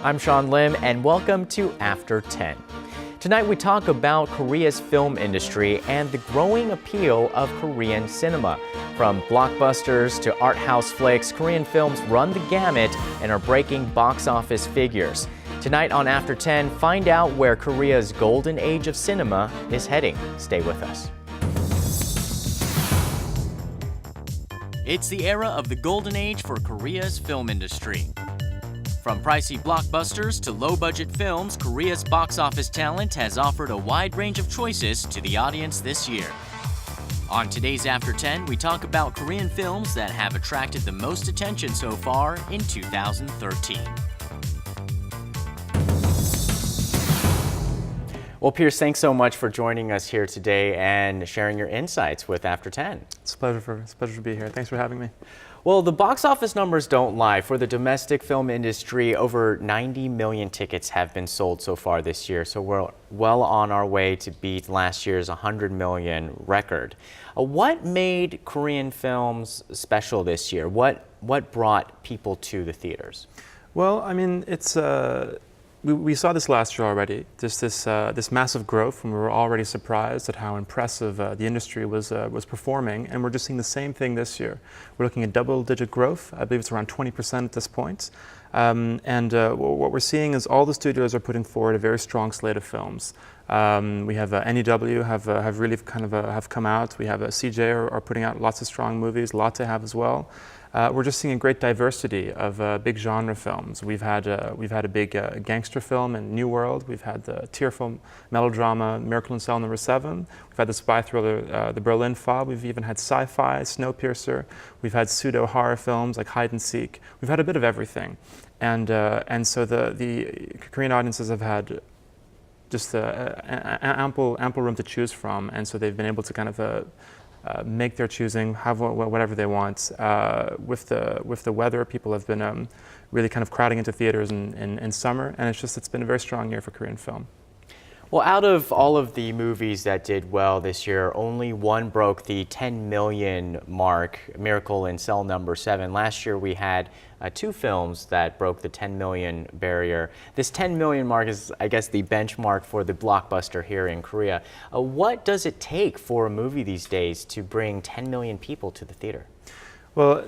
I'm Sean Lim, and welcome to After 10. Tonight we talk about Korea's film industry and the growing appeal of Korean cinema. From blockbusters to art house flicks, Korean films run the gamut and are breaking box office figures. Tonight on After 10, find out where Korea's golden age of cinema is heading. Stay with us. It's the era of the golden age for Korea's film industry. From pricey blockbusters to low-budget films, Korea's box office talent has offered a wide range of choices to the audience this year. On today's After 10, we talk about Korean films that have attracted the most attention so far in 2013. Well, Pierce, thanks so much for joining us here today and sharing your insights with After 10. It's a pleasure to be here. Thanks for having me. Well, the box office numbers don't lie. For the domestic film industry, over 90 million tickets have been sold so far this year, so we're well on our way to beat last year's 100 million record. What made Korean films special this year? What brought people to the theaters? Well, I mean, it's we saw this last year already. Just this massive growth, and we were already surprised at how impressive the industry was performing. And we're just seeing the same thing this year. We're looking at double-digit growth. I believe it's around 20% at this point. What we're seeing is all the studios are putting forward a very strong slate of films. We have NEW have really kind of have come out. We have CJ are putting out lots of strong movies. Lotte have as well. We're just seeing a great diversity of big genre films. We've had a big gangster film in New World. We've had the tearful melodrama Miracle in Cell Number 7. We've had the spy thriller The Berlin File. We've even had sci-fi Snowpiercer. We've had pseudo horror films like Hide and Seek. We've had a bit of everything, and so the Korean audiences have had just ample room to choose from, and so they've been able to kind of make their choosing, have whatever they want. With the weather, people have been really kind of crowding into theaters in summer, and it's been a very strong year for Korean film. Well, out of all of the movies that did well this year, only one broke the 10 million mark, Miracle in Cell Number 7. Last year we had two films that broke the 10 million barrier. This 10 million mark is, I guess, the benchmark for the blockbuster here in Korea. What does it take for a movie these days to bring 10 million people to the theater? Well,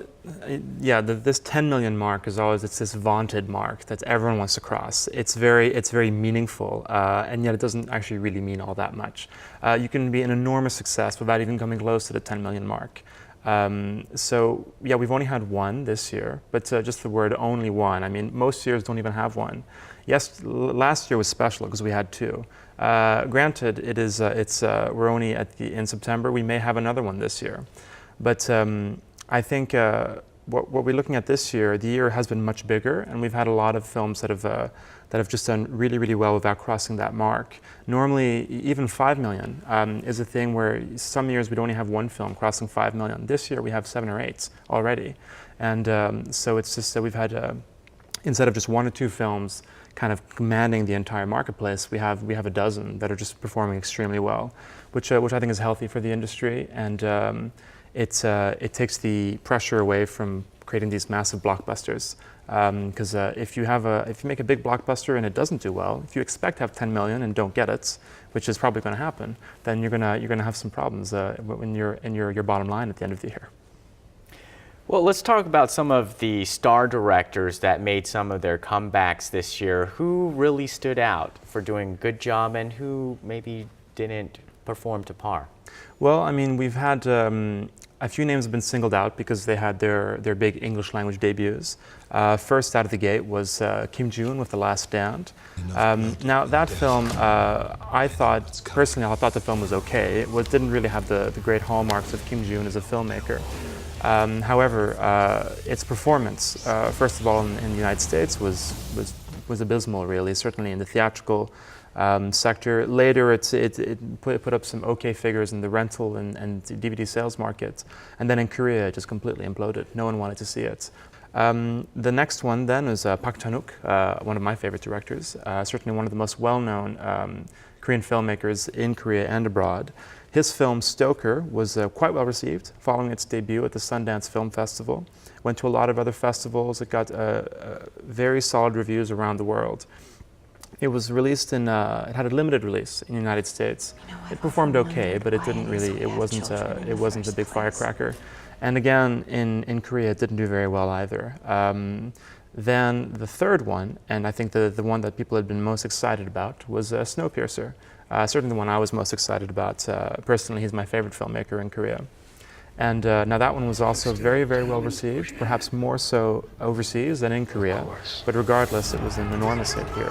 yeah, this 10 million mark is always, it's this vaunted mark that everyone wants to cross. It's very meaningful, and yet it doesn't actually really mean all that much. You can be an enormous success without even coming close to the 10 million mark. So yeah, we've only had one this year, but just the word only one. I mean, most years don't even have one. Yes, last year was special because we had two. Granted, we're only in September. We may have another one this year, but I think what we're looking at this year, the year has been much bigger, and we've had a lot of films that have just done really well without crossing that mark. Normally, even 5 million is a thing where some years we'd only have one film crossing 5 million. This year we have 7 or 8 already, and so it's just that we've had instead of just 1 or 2 films kind of commanding the entire marketplace, we have a dozen that are just performing extremely well, which I think is healthy for the industry, and it takes the pressure away from creating these massive blockbusters. Because if you make a big blockbuster and it doesn't do well, if you expect to have 10 million and don't get it, which is probably going to happen, then you're gonna have some problems when you're in your bottom line at the end of the year. Well, let's talk about some of the star directors that made some of their comebacks this year. Who really stood out for doing a good job, and who maybe didn't perform to par? Well, I mean, we've had a few names have been singled out because they had their big English language debuts. First out of the gate was Kim Ji-woon with The Last Stand. Now that film, I thought the film was okay. It didn't really have the great hallmarks of Kim Ji-woon as a filmmaker. However, its performance, first of all in the United States, was abysmal, really, certainly in the theatrical sector. Later, it put up some okay figures in the rental and DVD sales market. And then in Korea, it just completely imploded. No one wanted to see it. The next one then is Park Chan-wook, one of my favorite directors, certainly one of the most well-known Korean filmmakers in Korea and abroad. His film Stoker was quite well received following its debut at the Sundance Film Festival. Went to a lot of other festivals. It got very solid reviews around the world. It was released in, it had a limited release in the United States. It performed okay, but it didn't really, it wasn't a big firecracker. And again, in Korea, it didn't do very well either. Then the third one, and I think the one that people had been most excited about, was Snowpiercer. Certainly the one I was most excited about. Personally, he's my favorite filmmaker in Korea. And now that one was also very, very well received, perhaps more so overseas than in Korea. But regardless, it was an enormous hit here.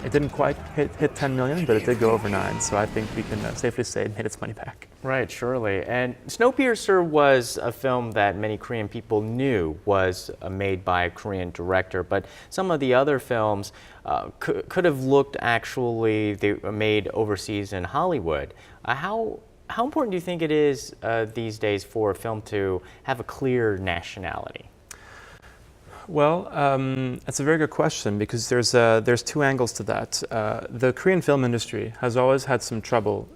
It didn't quite hit 10 million, but it did go over 9. So I think we can safely say it made its money back. Right, surely. And Snowpiercer was a film that many Korean people knew was made by a Korean director, but some of the other films could have looked actually they were made overseas in Hollywood. How important do you think it is these days for a film to have a clear nationality? Well, that's a very good question because there's two angles to that. The Korean film industry has always had some trouble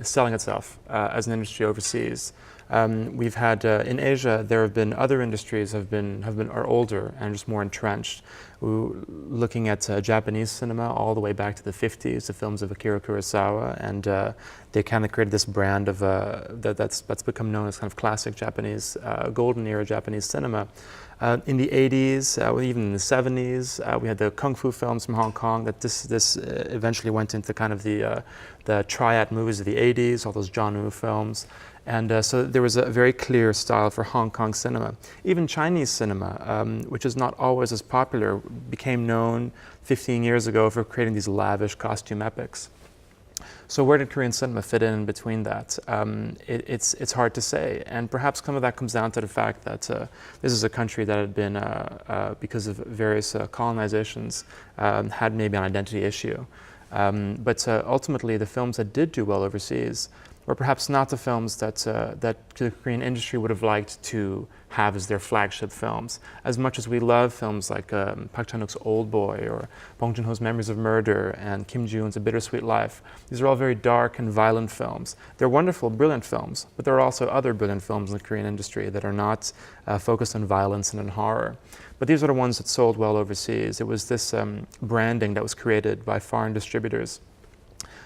selling itself as an industry overseas. We've had in Asia there have been other industries are older and just more entrenched. Looking at Japanese cinema all the way back to the 50s, the films of Akira Kurosawa, and they kind of created this brand of that's become known as kind of classic Japanese, golden era Japanese cinema. In the 80s, even in the 70s, we had the kung fu films from Hong Kong. That this eventually went into kind of the triad movies of the 80s, all those John Woo films. And so there was a very clear style for Hong Kong cinema. Even Chinese cinema, which is not always as popular, became known 15 years ago for creating these lavish costume epics. So where did Korean cinema fit in between that? It's hard to say, and perhaps some of that comes down to the fact that this is a country that had been, because of various colonizations, had maybe an identity issue. But ultimately, the films that did do well overseas were perhaps not the films that the Korean industry would have liked to have as their flagship films. As much as we love films like Park Chan-wook's Old Boy or Bong Joon-ho's Memories of Murder and Kim Ji-woon's A Bittersweet Life, these are all very dark and violent films. They're wonderful, brilliant films, but there are also other brilliant films in the Korean industry that are not focused on violence and on horror. But these are the ones that sold well overseas. It was this branding that was created by foreign distributors.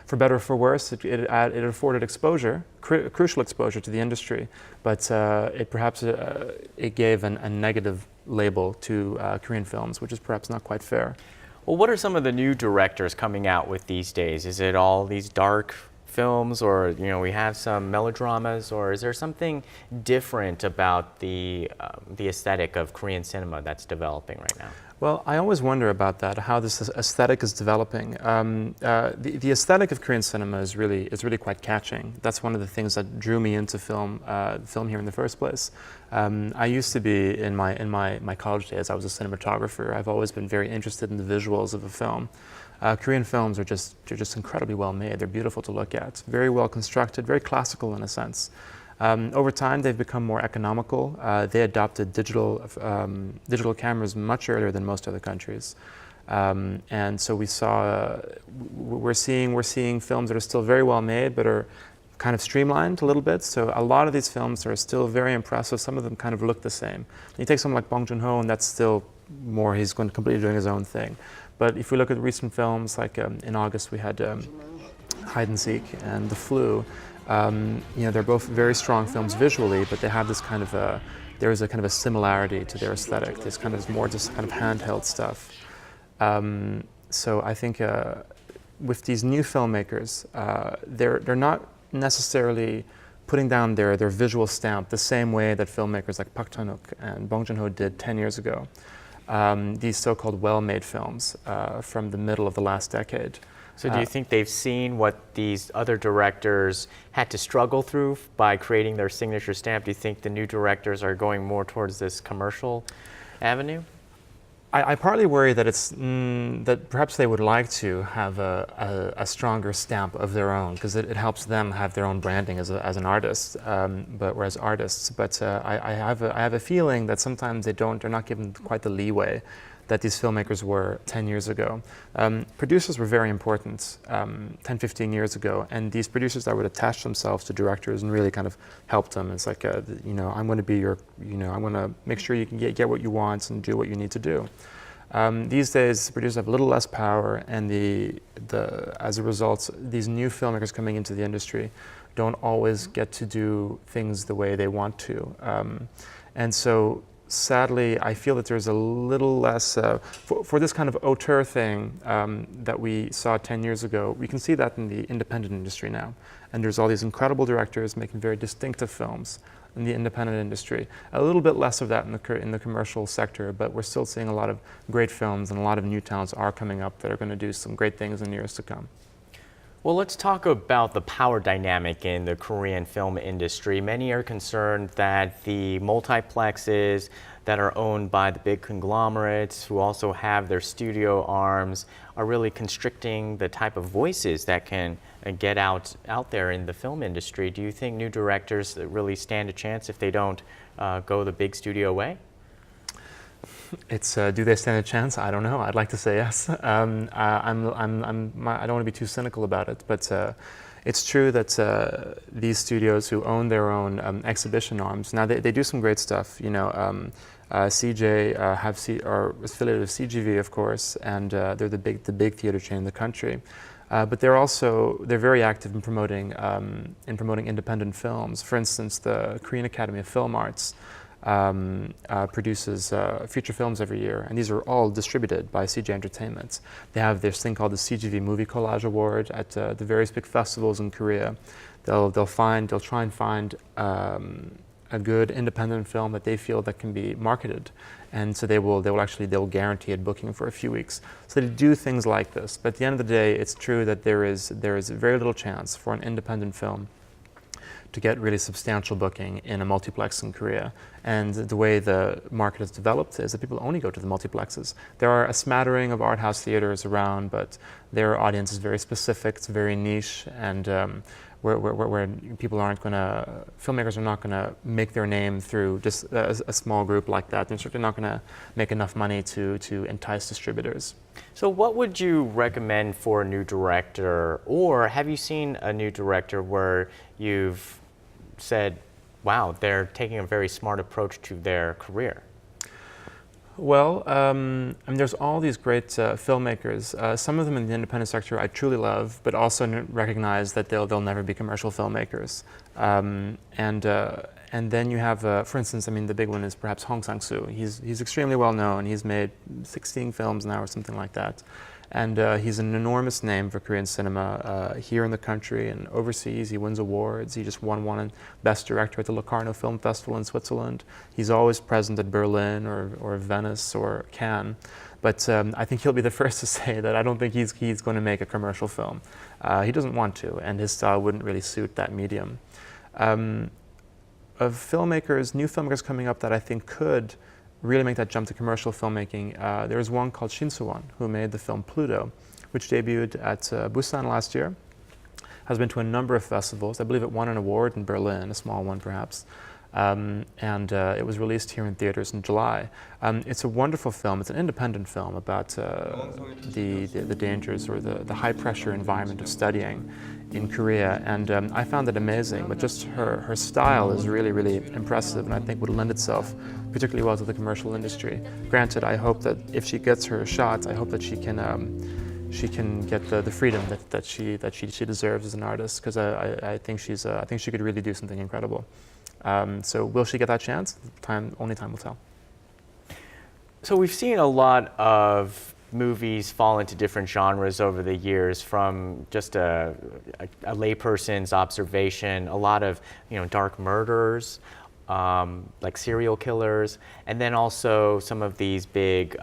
For better or for worse, it afforded exposure, crucial exposure to the industry, but it gave a negative label to Korean films, which is perhaps not quite fair. Well, what are some of the new directors coming out with these days? Is it all these dark films, or we have some melodramas, or is there something different about the aesthetic of Korean cinema that's developing right now? Well, I always wonder about that, how this aesthetic is developing. The aesthetic of Korean cinema is really quite catching. That's one of the things that drew me into film here in the first place. I used to be in my college days, I was a cinematographer. I've always been very interested in the visuals of a film. Korean films are just incredibly well made. They're beautiful to look at, very well constructed, very classical in a sense. Over time, they've become more economical. They adopted digital cameras much earlier than most other countries, and so we're seeing films that are still very well made, but are kind of streamlined a little bit. So a lot of these films are still very impressive. Some of them kind of look the same. You take someone like Bong Joon-ho, and that's still more. He's going completely doing his own thing. But if we look at recent films, like in August we had Hide and Seek and The Flu. They're both very strong films visually, but they have this kind of there is a kind of a similarity to their aesthetic. There's kind of more just kind of handheld stuff. So I think with these new filmmakers, they're not necessarily putting down their visual stamp the same way that filmmakers like Park Chan-wook and Bong Joon-ho did 10 years ago. These so-called well-made films from the middle of the last decade. So do you think they've seen what these other directors had to struggle through by creating their signature stamp? Do you think the new directors are going more towards this commercial avenue? I partly worry that that perhaps they would like to have a stronger stamp of their own, because it helps them have their own branding as an artist, whereas artists. But I have a feeling that sometimes they're not given quite the leeway that these filmmakers were 10 years ago. Producers were very important 10, 15 years ago, and these producers that would attach themselves to directors and really kind of help them. It's like, I'm going to be your, I'm going to make sure you can get what you want and do what you need to do. These days, producers have a little less power, and as a result, these new filmmakers coming into the industry don't always get to do things the way they want to. And so, sadly, I feel that there's a little less, for this kind of auteur thing that we saw 10 years ago, we can see that in the independent industry now. And there's all these incredible directors making very distinctive films in the independent industry. A little bit less of that in the commercial sector, but we're still seeing a lot of great films, and a lot of new talents are coming up that are going to do some great things in years to come. Well, let's talk about the power dynamic in the Korean film industry. Many are concerned that the multiplexes that are owned by the big conglomerates who also have their studio arms are really constricting the type of voices that can get out there in the film industry. Do you think new directors really stand a chance if they don't go the big studio way? It's do they stand a chance? I don't know. I'd like to say yes. I don't want to be too cynical about it, but it's true that these studios who own their own exhibition arms, now they do some great stuff. CJ are affiliated with CGV, of course, and they're the big theater chain in the country. But they're very active in promoting independent films. For instance, the Korean Academy of Film Arts produces feature films every year, and these are all distributed by CJ Entertainment. They have this thing called the CGV Movie Collage Award at the various big festivals in Korea. They'll try and find a good independent film that they feel that can be marketed, and so they'll guarantee it booking for a few weeks. So they do things like this. But at the end of the day, it's true that there is very little chance for an independent film to get really substantial booking in a multiplex in Korea. And the way the market has developed is that people only go to the multiplexes. There are a smattering of art house theaters around, but their audience is very specific, it's very niche, and where filmmakers are not going to make their name through just a small group like that. They're certainly not going to make enough money to entice distributors. So what would you recommend for a new director, or have you seen a new director where you've said, wow, they're taking a very smart approach to their career? Well, there's all these great filmmakers. Some of them in the independent sector I truly love, but also recognize that they'll never be commercial filmmakers. And then you have, for instance, the big one is perhaps Hong Sang-soo. He's extremely well known. He's made 16 films now or something like that. And he's an enormous name for Korean cinema here in the country and overseas. He wins awards. He just won Best Director at the Locarno Film Festival in Switzerland. He's always present at Berlin or Venice or Cannes. But I think he'll be the first to say that I don't think he's going to make a commercial film. He doesn't want to, and his style wouldn't really suit that medium. Of filmmakers, new filmmakers coming up that I think could really make that jump to commercial filmmaking, there was one called Shin Soo-won who made the film Pluto, which debuted at Busan last year, has been to a number of festivals. I believe it won an award in Berlin, a small one perhaps, and it was released here in theaters in July. It's a wonderful film. It's an independent film about the dangers or the high pressure environment of studying in Korea, and I found it amazing, but just her style is really, really impressive, and I think would lend itself particularly well to the commercial industry. Granted, I hope that if she gets her shot, I hope that she can get the freedom that she deserves as an artist, because I think she could really do something incredible. So will she get that chance? Only time will tell. So we've seen a lot of movies fall into different genres over the years, from just a layperson's observation, a lot of dark murders, like serial killers, and then also some of these big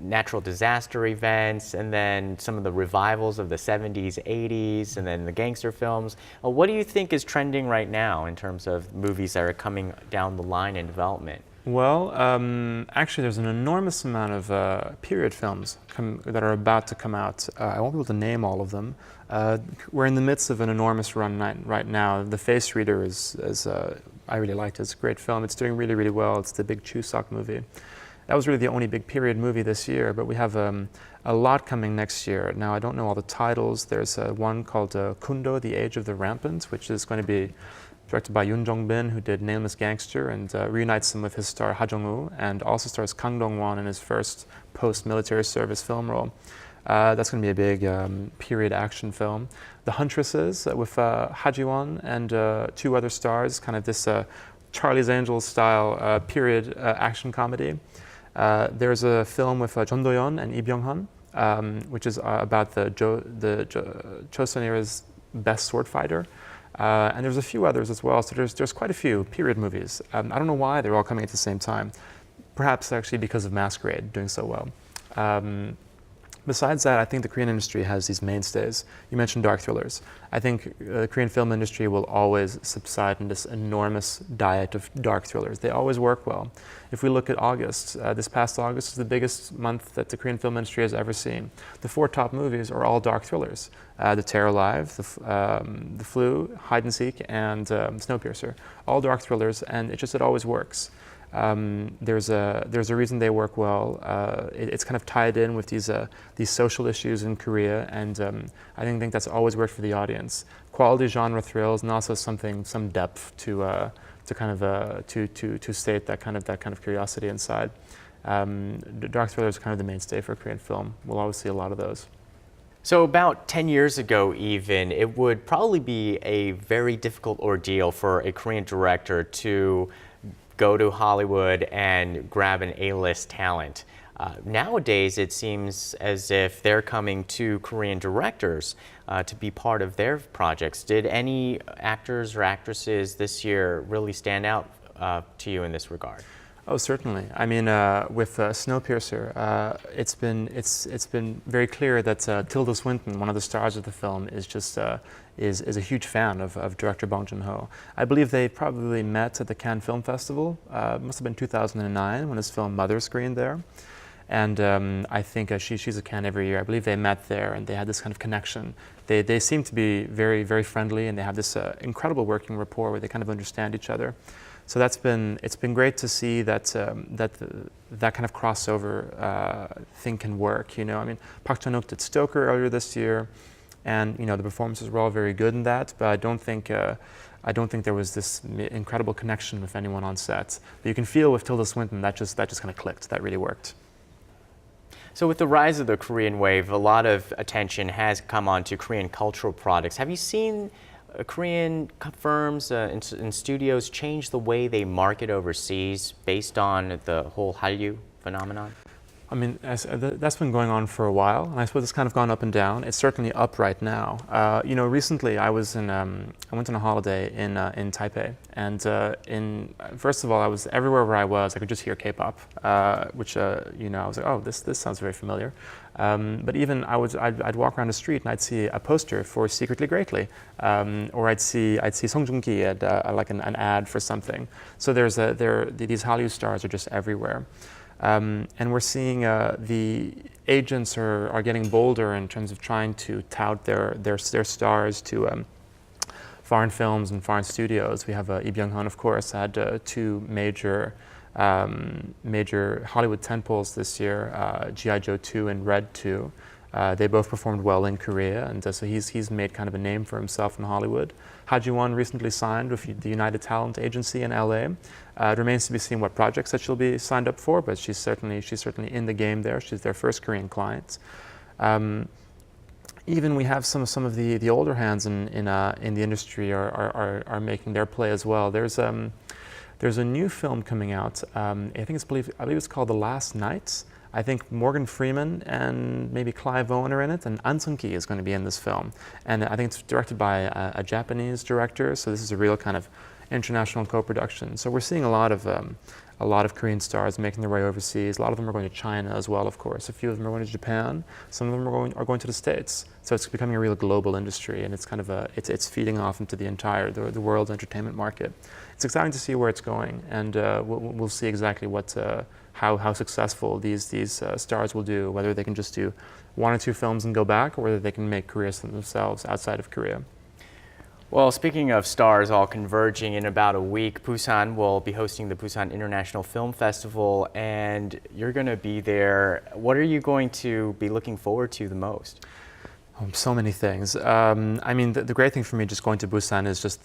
natural disaster events, and then some of the revivals of the 70s, 80s, and then the gangster films. What do you think is trending right now in terms of movies that are coming down the line in development? Well, actually there's an enormous amount of period films that are about to come out. I won't be able to name all of them. We're in the midst of an enormous run right now. The Face Reader is I really liked it. It's a great film. It's doing really, really well. It's the big Chuseok movie. that was really the only big period movie this year, but we have a lot coming next year. Now, I don't know all the titles. There's one called Kundo, The Age of the Rampant, which is going to be directed by Yoon Jong-bin, who did Nameless Gangster, and reunites him with his star Ha Jong-woo, and also stars Kang Dong-won in his first post-military service film role. That's going to be a big period action film. The Huntresses with Ha Ji-won and 2 other stars, kind of this Charlie's Angels style period action comedy. There's a film with Jeon Do-yeon and Lee Byung-hun, which is about the Joseon era's best sword fighter. And there's a few others as well, so there's quite a few period movies. I don't know why they're all coming at the same time. Perhaps actually because of Masquerade doing so well. Besides that, I think the Korean industry has these mainstays. You mentioned dark thrillers. I think the Korean film industry will always subside in this enormous diet of dark thrillers. They always work well. If we look at August, this past August is the biggest month that the Korean film industry has ever seen. The 4 top movies are all dark thrillers. The Terror Alive, the Flu, Hide and Seek, and Snowpiercer. All dark thrillers, and it always works. There's a reason they work well. It's kind of tied in with these social issues in Korea, and I think that's always worked for the audience. Quality genre thrills, and also some depth to state that kind of curiosity inside. The dark thrillers are kind of the mainstay for Korean film. We'll always see a lot of those. So about 10 years ago even, it would probably be a very difficult ordeal for a Korean director to go to Hollywood and grab an A-list talent. Nowadays, it seems as if they're coming to Korean directors to be part of their projects. Did any actors or actresses this year really stand out to you in this regard? Oh, certainly. I mean, with Snowpiercer, it's been very clear that Tilda Swinton, one of the stars of the film, is a huge fan of director Bong Joon-ho. I believe they probably met at the Cannes Film Festival. Must have been 2009 when his film Mother screened there. And I think she's at Cannes every year. I believe they met there and they had this kind of connection. They seem to be very, very friendly, and they have this incredible working rapport where they kind of understand each other. So it's been great to see that that kind of crossover thing can work. You know, I mean, Park Chan-wook did Stoker earlier this year, and the performances were all very good in that. But I don't think there was this incredible connection with anyone on set. But you can feel with Tilda Swinton that just kind of clicked. That really worked. So with the rise of the Korean wave, a lot of attention has come onto Korean cultural products. Have you seen Korean firms and studios change the way they market overseas based on the whole Hallyu phenomenon? I mean, that's been going on for a while, and I suppose it's kind of gone up and down. It's certainly up right now. Recently I went on a holiday in Taipei, and first of all, I was everywhere where I was, I could just hear K-pop, which I was like, oh, this sounds very familiar. But even I'd walk around the street and I'd see a poster for Secretly Greatly, or I'd see Song Joong-ki at like an ad for something. So these Hallyu stars are just everywhere. And we're seeing the agents are getting bolder in terms of trying to tout their stars to foreign films and foreign studios. We have Lee Byung-hun, of course, had 2 major Hollywood tentpoles this year, G.I. Joe 2 and Red 2. They both performed well in Korea, and so he's made kind of a name for himself in Hollywood. Ha Ji-won recently signed with the United Talent Agency in LA. It remains to be seen what projects that she'll be signed up for, but she's certainly in the game there. She's their first Korean client. Even we have some of the older hands in the industry are making their play as well. There's a new film coming out. I believe it's called The Last Nights. I think Morgan Freeman and maybe Clive Owen are in it, and An Sung-ki is going to be in this film. And I think it's directed by a Japanese director, so this is a real kind of international co-production. So we're seeing a lot of Korean stars making their way overseas. A lot of them are going to China as well, of course. A few of them are going to Japan. Some of them are going to the States. So it's becoming a real global industry, and it's kind of it's feeding off into the entire the world's entertainment market. It's exciting to see where it's going, and we'll see exactly how successful these stars will do, whether they can just do 1 or 2 films and go back, or whether they can make careers for themselves outside of Korea. Well, speaking of stars all converging, in about a week, Busan will be hosting the Busan International Film Festival, and you're going to be there. What are you going to be looking forward to the most? So many things. I mean, the great thing for me just going to Busan is just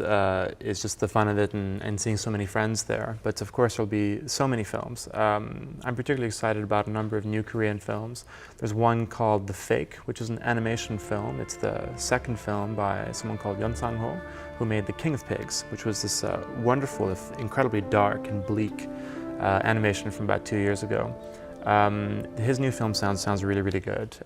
the fun of it and seeing so many friends there. But of course, there'll be so many films. I'm particularly excited about a number of new Korean films. There's one called The Fake, which is an animation film. It's the second film by someone called Yeon Sang-ho, who made The King of Pigs, which was this wonderful, incredibly dark and bleak animation from about 2 years ago. His new film sounds really, really good.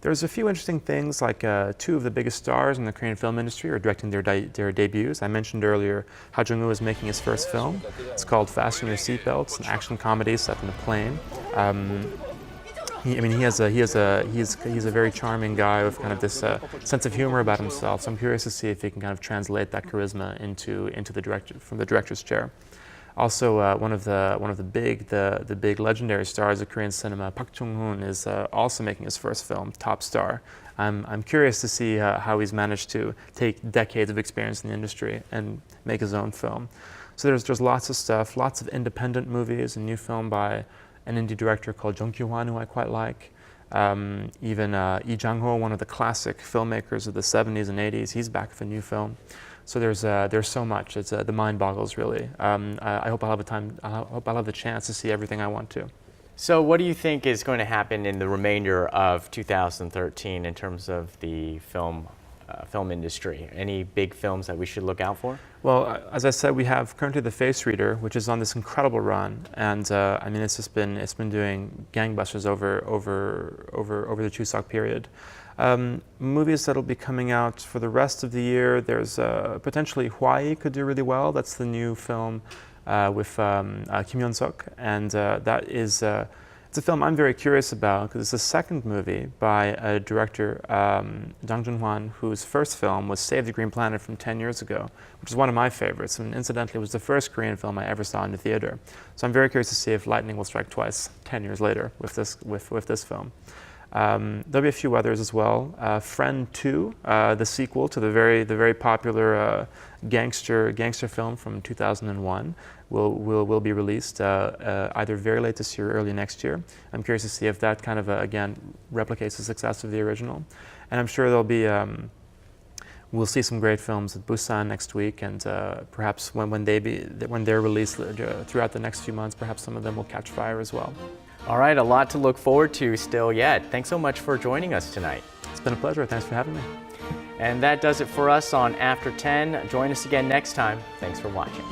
There's a few interesting things, like two of the biggest stars in the Korean film industry are directing their debuts. I mentioned earlier Ha Jung-woo is making his first film. It's called Fasten Your Seatbelts, an action comedy set in a plane. He's a very charming guy with kind of this sense of humor about himself. So I'm curious to see if he can kind of translate that charisma into from the director's chair. Also, one of the big legendary stars of Korean cinema, Park Chung-hoon, is also making his first film, Top Star. I'm curious to see how he's managed to take decades of experience in the industry and make his own film. So there's lots of stuff, lots of independent movies, a new film by an indie director called Jung Kyu-hwan, who I quite like. Even Lee Jang-ho, one of the classic filmmakers of the 70s and 80s, he's back with a new film. So there's so much. It's the mind boggles really. I hope I'll have the chance to see everything I want to. So what do you think is going to happen in the remainder of 2013 in terms of the film industry? Any big films that we should look out for? Well, as I said, we have currently The Face Reader, which is on this incredible run, and I mean it's been doing gangbusters over the Chuseok period. Movies that'll be coming out for the rest of the year, there's potentially Hawaii could do really well. That's the new film with Kim Hyun-suk, and that is it's a film I'm very curious about because it's the second movie by a director, Jang Jun-hwan, whose first film was Save the Green Planet from 10 years ago, which is one of my favorites, and incidentally it was the first Korean film I ever saw in the theater. So I'm very curious to see if lightning will strike twice 10 years later with this film. There'll be a few others as well. Friend 2, the sequel to the very popular gangster film from 2001, will be released either very late this year or early next year. I'm curious to see if that kind of again replicates the success of the original, and I'm sure there'll be. We'll see some great films at Busan next week, and perhaps when they're released throughout the next few months, perhaps some of them will catch fire as well. All right, a lot to look forward to still yet. Thanks so much for joining us tonight. It's been a pleasure. Thanks for having me. And that does it for us on After 10. Join us again next time. Thanks for watching.